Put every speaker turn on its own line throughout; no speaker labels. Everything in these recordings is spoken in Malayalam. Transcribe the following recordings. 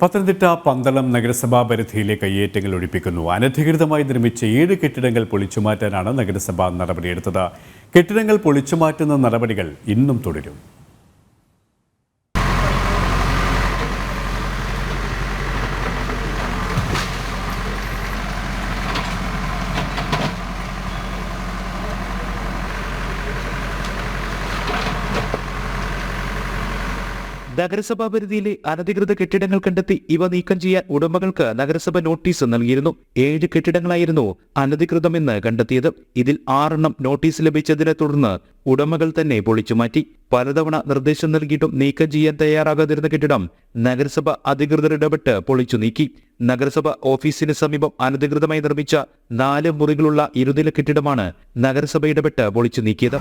പത്തനംതിട്ട പന്തളം നഗരസഭാ പരിധിയിലെ കയ്യേറ്റങ്ങൾ ഒഴിപ്പിക്കുന്നു. അനധികൃതമായി നിർമ്മിച്ച 7 കെട്ടിടങ്ങൾ പൊളിച്ചുമാറ്റാനാണ് നഗരസഭ നടപടിയെടുത്തത്. കെട്ടിടങ്ങൾ പൊളിച്ചുമാറ്റുന്ന നടപടികൾ ഇന്നും തുടരും.
നഗരസഭാ പരിധിയിലെ അനധികൃത കെട്ടിടങ്ങൾ കണ്ടെത്തി ഇവ നീക്കം ചെയ്യാൻ ഉടമകൾക്ക് നഗരസഭ നോട്ടീസ് നൽകിയിരുന്നു. 7 കെട്ടിടങ്ങളായിരുന്നു അനധികൃതമെന്ന് കണ്ടെത്തിയത്. ഇതിൽ 6 നോട്ടീസ് ലഭിച്ചതിനെ തുടർന്ന് ഉടമകൾ തന്നെ പൊളിച്ചുമാറ്റി. പലതവണ നിർദ്ദേശം നൽകിയിട്ടും നീക്കം ചെയ്യാൻ തയ്യാറാകാതിരുന്ന കെട്ടിടം നഗരസഭ അധികൃതർ ഇടപെട്ട് പൊളിച്ചു നീക്കി. നഗരസഭ ഓഫീസിന് സമീപം അനധികൃതമായി നിർമ്മിച്ച 4 മുറികളുള്ള ഇരുനില കെട്ടിടമാണ് നഗരസഭ ഇടപെട്ട് പൊളിച്ചു നീക്കിയത്.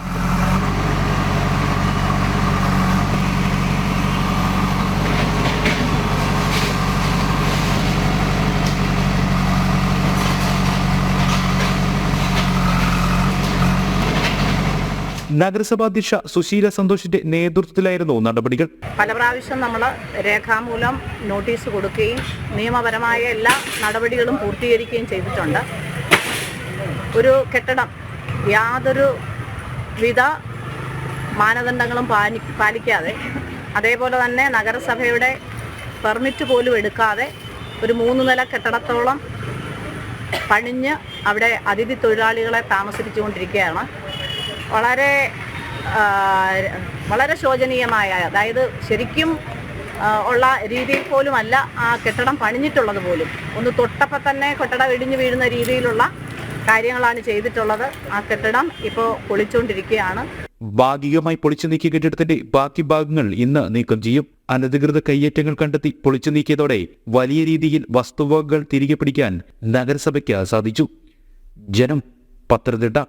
നഗരസഭാ അധ്യക്ഷ സുശീല സന്തോഷിന്റെ നേതൃത്വത്തിലായിരുന്നു നടപടികൾ.
പല പ്രാവശ്യം നമ്മൾ രേഖാമൂലം നോട്ടീസ് കൊടുക്കുകയും നിയമപരമായ എല്ലാ നടപടികളും പൂർത്തീകരിക്കുകയും ചെയ്തിട്ടുണ്ട്. ഒരു കെട്ടിടം യാതൊരു വിധ മാനദണ്ഡങ്ങളും പാലിക്കാതെ, അതേപോലെ തന്നെ നഗരസഭയുടെ പെർമിറ്റ് പോലും എടുക്കാതെ ഒരു 3 നില കെട്ടിടത്തോളം പണിഞ്ഞ് അവിടെ അതിഥി തൊഴിലാളികളെ താമസിപ്പിച്ചുകൊണ്ടിരിക്കുകയാണ്. വളരെ ശോചനീയമായ, അതായത് ശരിക്കും ഉള്ള രീതിയിൽ പോലുമല്ല ആ കെട്ടിടം പണിഞ്ഞിട്ടുള്ളത് പോലും. ഒന്ന് തൊട്ടപ്പോൾ തന്നെ കെട്ടിടം ഇടിഞ്ഞു വീഴുന്ന രീതിയിലുള്ള കാര്യങ്ങളാണ് ചെയ്തിട്ടുള്ളത്. ആ കെട്ടിടം ഇപ്പോൾ പൊളിച്ചുകൊണ്ടിരിക്കുകയാണ്.
ഭാഗികമായി പൊളിച്ചു നീക്കിയ കെട്ടിടത്തിന്റെ ബാക്കി ഭാഗങ്ങൾ ഇന്ന് നീക്കം ചെയ്യും. അനധികൃത കയ്യേറ്റങ്ങൾ കണ്ടെത്തി പൊളിച്ചു നീക്കിയതോടെ വലിയ രീതിയിൽ വസ്തുവകകൾ തിരികെ പിടിക്കാൻ നഗരസഭയ്ക്ക് സാധിച്ചു. ജനം, പത്തനംതിട്ട.